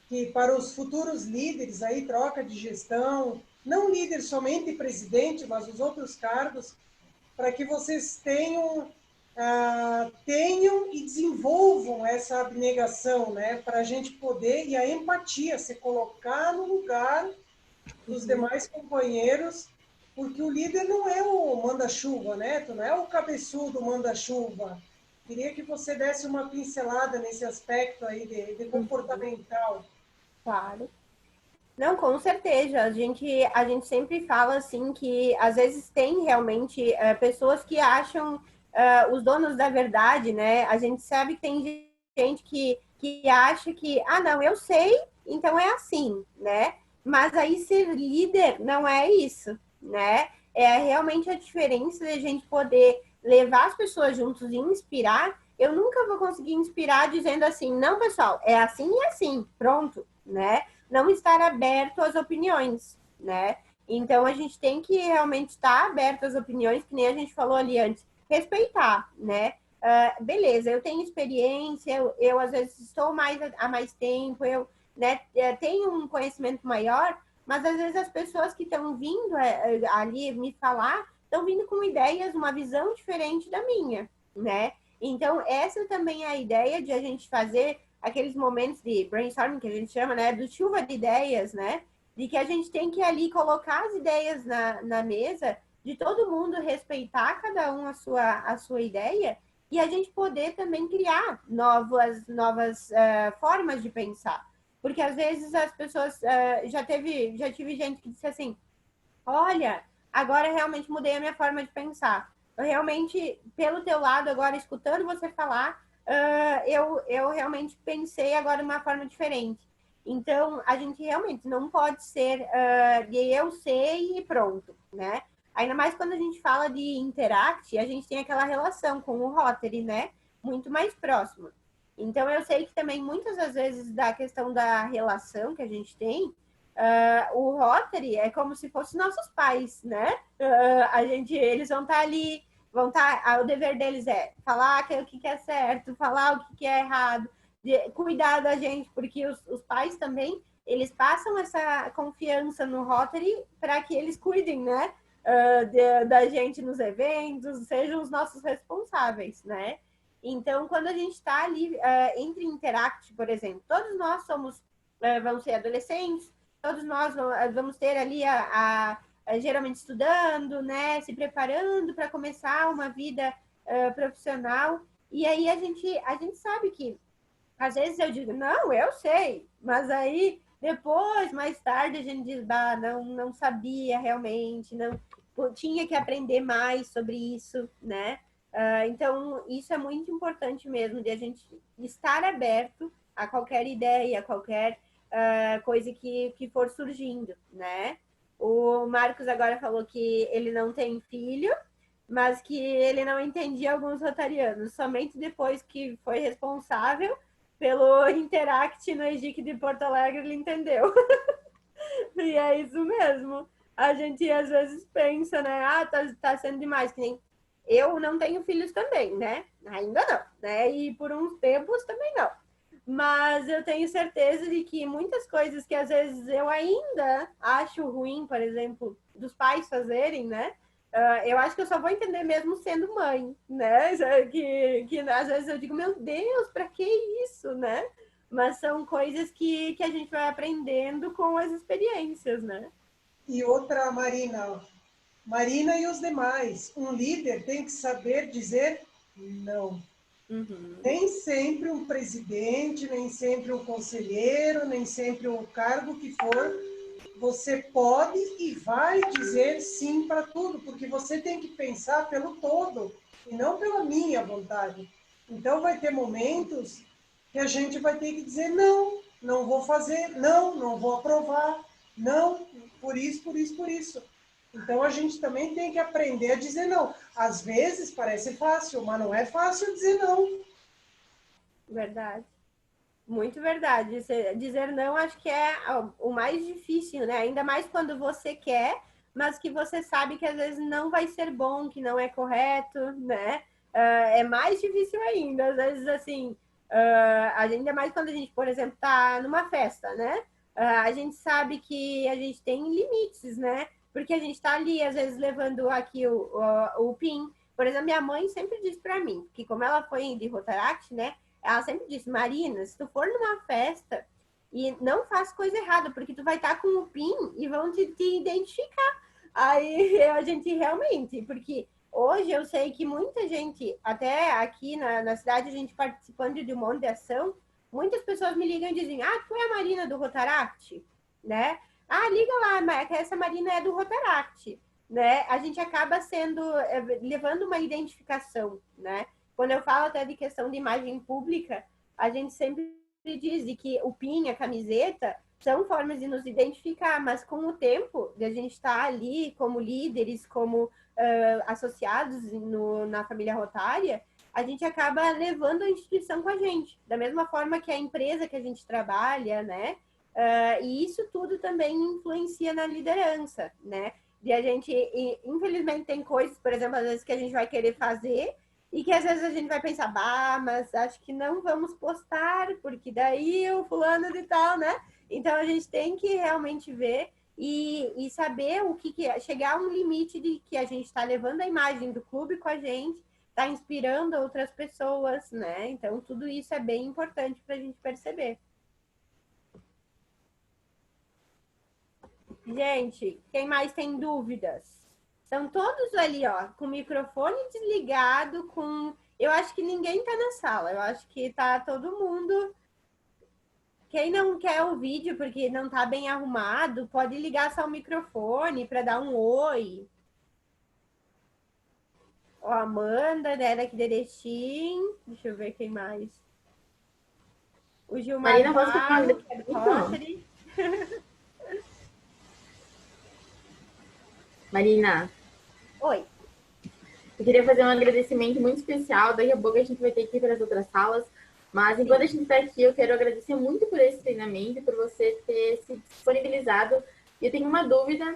que para os futuros líderes, aí, troca de gestão, não líder somente presidente, mas os outros cargos, para que vocês tenham e desenvolvam essa abnegação, né? Para a gente poder, e a empatia, se colocar no lugar dos demais companheiros, porque o líder não é o manda-chuva, né? Tu não é o cabeçudo manda-chuva. Queria que você desse uma pincelada nesse aspecto aí de comportamental. Claro. Não, com certeza. A gente sempre fala assim que às vezes tem realmente pessoas que acham os donos da verdade, né? A gente sabe que tem gente que acha que, não, eu sei, então é assim, né? Mas aí ser líder não é isso, né? É realmente a diferença de a gente poder levar as pessoas juntos e inspirar. Eu nunca vou conseguir inspirar dizendo assim, não, pessoal, é assim e assim, pronto, né? Não estar aberto às opiniões, né? Então, a gente tem que realmente estar aberto às opiniões, que nem a gente falou ali antes, respeitar, né? Beleza, eu tenho experiência, eu às vezes estou há mais tempo, eu tenho um conhecimento maior, mas às vezes as pessoas que estão vindo ali me falar, estão vindo com ideias, uma visão diferente da minha, né? Então, essa também é a ideia de a gente fazer aqueles momentos de brainstorming que a gente chama, né, do chuva de ideias, né, de que a gente tem que ali colocar as ideias na mesa, de todo mundo respeitar cada um a sua ideia e a gente poder também criar novas formas de pensar. Porque às vezes as pessoas, já tive gente que disse assim, olha, agora realmente mudei a minha forma de pensar. Eu realmente, pelo teu lado, agora escutando você falar, eu realmente pensei agora de uma forma diferente. Então, a gente realmente não pode ser de eu sei e pronto, né? Ainda mais quando a gente fala de Interact, a gente tem aquela relação com o Rotary, né? Muito mais próxima. Então, eu sei que também muitas das vezes da questão da relação que a gente tem, o Rotary é como se fossem nossos pais, né? Eles vão estar ali, o dever deles é falar o que é certo, falar o que é errado, cuidar da gente, porque os pais também, eles passam essa confiança no Rotary para que eles cuidem, né? Da gente nos eventos, sejam os nossos responsáveis, né? Então, quando a gente está ali entre Interact, por exemplo, todos nós vamos ser adolescentes, todos nós vamos ter ali geralmente estudando, né, se preparando para começar uma vida profissional. E aí a gente sabe que, às vezes eu digo, não, eu sei, mas aí depois, mais tarde, a gente diz, bah, não sabia realmente, não tinha que aprender mais sobre isso, né? Então, isso é muito importante mesmo, de a gente estar aberto a qualquer ideia, a qualquer coisa que for surgindo, né? O Marcos agora falou que ele não tem filho, mas que ele não entendia alguns rotarianos. Somente depois que foi responsável pelo Interact no EGIC de Porto Alegre, ele entendeu. E é isso mesmo. A gente às vezes pensa, né? Ah, tá sendo demais, que nem eu não tenho filhos também, né? Ainda não, né? E por uns tempos também não. Mas eu tenho certeza de que muitas coisas que às vezes eu ainda acho ruim, por exemplo, dos pais fazerem, né? Eu acho que eu só vou entender mesmo sendo mãe, né? Que às vezes eu digo, meu Deus, para que isso, né? Mas são coisas que a gente vai aprendendo com as experiências, né? E outra, Marina. Marina e os demais. Um líder tem que saber dizer não. Uhum. Nem sempre um presidente, nem sempre um conselheiro, nem sempre o cargo que for, você pode e vai dizer sim para tudo, porque você tem que pensar pelo todo e não pela minha vontade. Então vai ter momentos que a gente vai ter que dizer não, não vou fazer, não vou aprovar, não, por isso, por isso, por isso. Então a gente também tem que aprender a dizer não. Às vezes parece fácil, mas não é fácil dizer não. Verdade. Muito verdade. Dizer não acho que é o mais difícil, né? Ainda mais quando você quer, mas que você sabe que às vezes não vai ser bom, que não é correto, né? É mais difícil ainda. Às vezes, assim, ainda mais quando a gente, por exemplo, tá numa festa, né? A gente sabe que a gente tem limites, né? Porque a gente tá ali, às vezes, levando aqui o PIN. Por exemplo, minha mãe sempre diz para mim que, como ela foi de Rotaract, né? Ela sempre disse, Marina, se tu for numa festa e não faz coisa errada, porque tu vai estar com o PIN e vão te identificar. Aí a gente realmente, porque hoje eu sei que muita gente, até aqui na cidade, a gente participando de um monte de ação, muitas pessoas me ligam e dizem, ah, tu é a Marina do Rotaract, né? Ah, liga lá, que essa Marina é do Rotaract, né? A gente acaba levando uma identificação, né? Quando eu falo até de questão de imagem pública, a gente sempre diz que o PIN, a camiseta, são formas de nos identificar, mas com o tempo de a gente estar ali como líderes, como associados na família rotária, a gente acaba levando a instituição com a gente, da mesma forma que a empresa que a gente trabalha, né? E isso tudo também influencia na liderança, né? De a gente, infelizmente, tem coisas, por exemplo, às vezes que a gente vai querer fazer e que às vezes a gente vai pensar, bah, mas acho que não vamos postar, porque daí o fulano de tal, né? Então a gente tem que realmente ver e saber o que é, chegar a um limite de que a gente está levando a imagem do clube com a gente, está inspirando outras pessoas, né? Então tudo isso é bem importante para a gente perceber. Gente, quem mais tem dúvidas? Estão todos ali, ó, com o microfone desligado, com Eu acho que ninguém tá na sala. Eu acho que tá todo mundo. Quem não quer o vídeo porque não tá bem arrumado, pode ligar só o microfone para dar um oi. Ó, Amanda, né, daqui de Erechim. Deixa eu ver quem mais. O Gilmar Marina, posso fazer uma Barro, que é do agradecimento? Rotary. Marina, Oi. eu queria fazer um agradecimento muito especial. Daqui a pouco a gente vai ter que ir para as outras salas. Mas enquanto a gente está aqui, eu quero agradecer muito por esse treinamento, por você ter se disponibilizado. E eu tenho uma dúvida,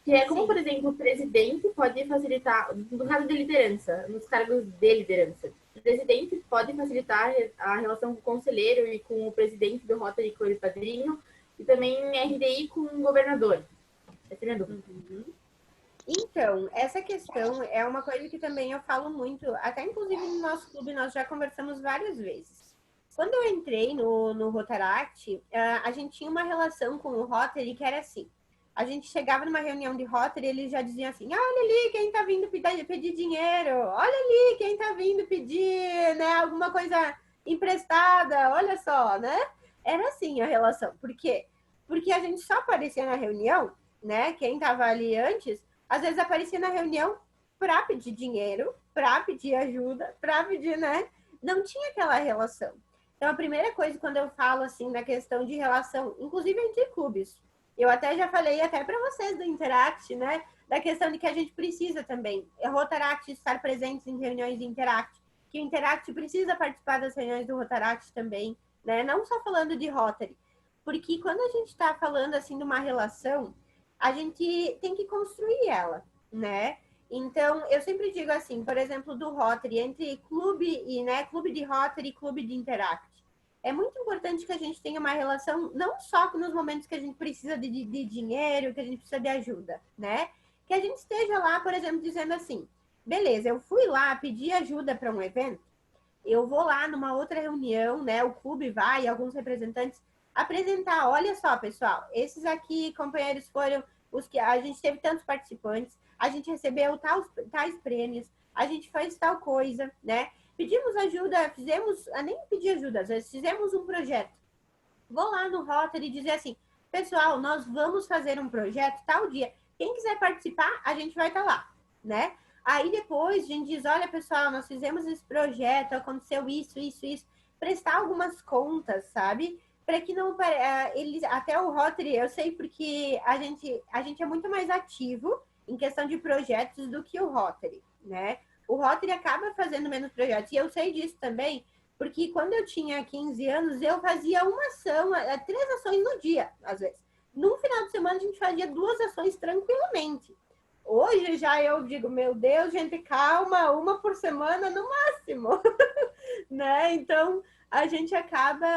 que é como, por exemplo, o presidente pode facilitar, no caso de liderança, nos cargos de liderança, o presidente pode facilitar a relação com o conselheiro e com o presidente do Rotary, com o padrinho, e também RDI com o governador. Essa é a minha dúvida. Então, essa questão é uma coisa que também eu falo muito, até inclusive no nosso clube nós já conversamos várias vezes. Quando eu entrei no Rotaract, a gente tinha uma relação com o Rotary que era assim, a gente chegava numa reunião de Rotary e eles já diziam assim, olha ali quem tá vindo pedir dinheiro, olha ali quem tá vindo pedir, né, alguma coisa emprestada, olha só, né? Era assim a relação. Por quê? Porque a gente só aparecia na reunião, né, quem tava ali antes, às vezes aparecia na reunião para pedir dinheiro, para pedir ajuda, para pedir, né? Não tinha aquela relação. Então, a primeira coisa, quando eu falo, assim, da questão de relação, inclusive entre clubes, eu até já falei até para vocês do Interact, né? Da questão de que a gente precisa também, Rotaract estar presentes em reuniões de Interact, que o Interact precisa participar das reuniões do Rotaract também, né? Não só falando de Rotary, porque quando a gente está falando, assim, de uma relação, a gente tem que construir ela, né? Então, eu sempre digo assim, por exemplo, do Rotary, entre clube e, né, clube de Rotary e clube de Interact. É muito importante que a gente tenha uma relação, não só nos momentos que a gente precisa de dinheiro, que a gente precisa de ajuda, né? Que a gente esteja lá, por exemplo, dizendo assim, beleza, eu fui lá pedir ajuda para um evento, eu vou lá numa outra reunião, né? O clube vai, alguns representantes apresentar, olha só, pessoal, esses aqui, companheiros, foram os que a gente teve tantos participantes, a gente recebeu tais prêmios, a gente fez tal coisa, né? Pedimos ajuda, nem pedir ajuda, às vezes fizemos um projeto. Vou lá no Rotary e dizer assim, pessoal, nós vamos fazer um projeto tal dia. Quem quiser participar, a gente vai estar lá, né? Aí depois a gente diz, olha, pessoal, nós fizemos esse projeto, aconteceu isso. Prestar algumas contas, sabe? Para que não eles até o Rotary, eu sei porque a gente é muito mais ativo em questão de projetos do que o Rotary, né? O Rotary acaba fazendo menos projetos e eu sei disso também, porque quando eu tinha 15 anos, eu fazia uma ação, 3 ações no dia, às vezes. Num final de semana, a gente fazia 2 ações tranquilamente. Hoje já eu digo, meu Deus, gente, calma, uma por semana no máximo, né? Então, a gente acaba,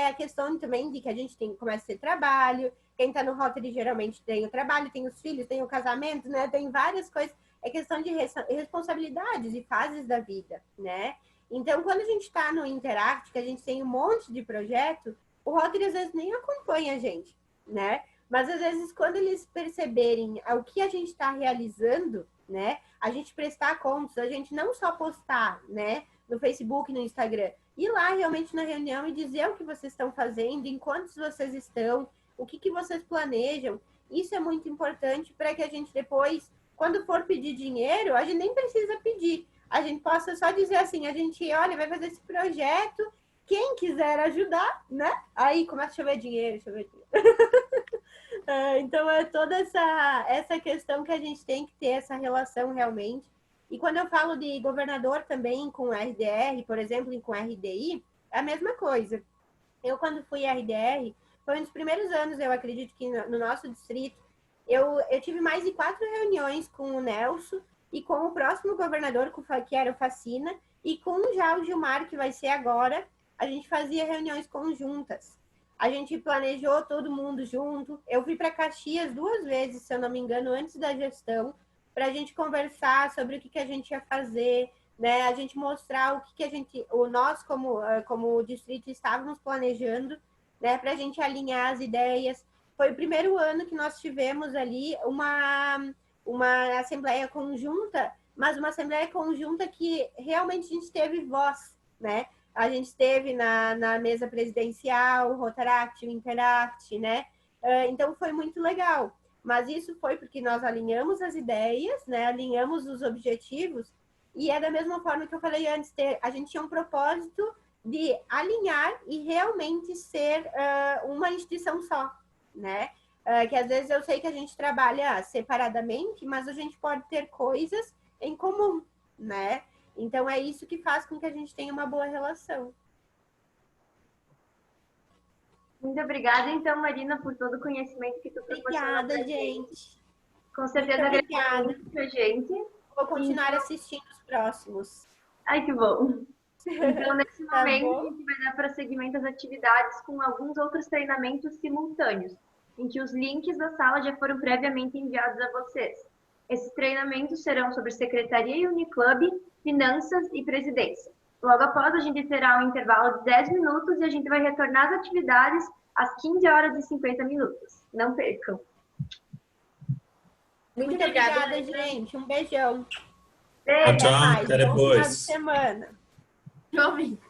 a questão também de que a gente começa a ter trabalho, quem está no Rotary geralmente tem o trabalho, tem os filhos, tem o casamento, né? Tem várias coisas, é questão de responsabilidades e fases da vida, né? Então, quando a gente está no Interact, que a gente tem um monte de projeto, o Rotary às vezes nem acompanha a gente, né? Mas às vezes, quando eles perceberem o que a gente está realizando, né? A gente prestar contas, a gente não só postar, né? No Facebook, no Instagram, ir lá realmente na reunião e dizer o que vocês estão fazendo, em quantos vocês estão, o que vocês planejam. Isso é muito importante para que a gente depois, quando for pedir dinheiro, a gente nem precisa pedir. A gente possa só dizer assim, a gente, olha, vai fazer esse projeto, quem quiser ajudar, né? Aí começa a chover dinheiro. Então, é toda essa questão que a gente tem que ter essa relação realmente. E quando eu falo de governador também com RDR, por exemplo, e com RDI, é a mesma coisa. Eu, quando fui RDR, foi um dos primeiros anos, eu acredito que no nosso distrito, eu tive mais de 4 reuniões com o Nelson e com o próximo governador, que era o Facina, e com já o Gilmar, que vai ser agora, a gente fazia reuniões conjuntas. A gente planejou todo mundo junto. Eu fui para Caxias 2 vezes, se eu não me engano, antes da gestão, para a gente conversar sobre o que a gente ia fazer, né? A gente mostrar o que a gente, nós como distrito estávamos planejando, né? Para a gente alinhar as ideias. Foi o primeiro ano que nós tivemos ali uma assembleia conjunta mas uma assembleia conjunta que realmente a gente teve voz, né? A gente esteve na mesa presidencial, o Rotaract, o Interact, né? Então foi muito legal. Mas isso foi porque nós alinhamos as ideias, né? Alinhamos os objetivos, e é da mesma forma que eu falei antes, a gente tinha um propósito de alinhar e realmente ser uma instituição só, né? Que às vezes eu sei que a gente trabalha separadamente, mas a gente pode ter coisas em comum, né? Então é isso que faz com que a gente tenha uma boa relação. Muito obrigada, então, Marina, por todo o conhecimento que tu proporcionou. Obrigada, gente. Com certeza agradeceu muito pra gente. Vou continuar assistindo os próximos. Ai, que bom. Então, nesse Tá momento, bom. a gente vai dar prosseguimento às atividades com alguns outros treinamentos simultâneos, em que os links da sala já foram previamente enviados a vocês. Esses treinamentos serão sobre Secretaria e Uniclub, Finanças e Presidência. Logo após, a gente terá um intervalo de 10 minutos e a gente vai retornar às atividades às 15 horas e 50 minutos. Não percam. Muito obrigada, gente. Um beijão. Beijo. Tchau, Mais. até Bom final de depois. semana. Igualmente.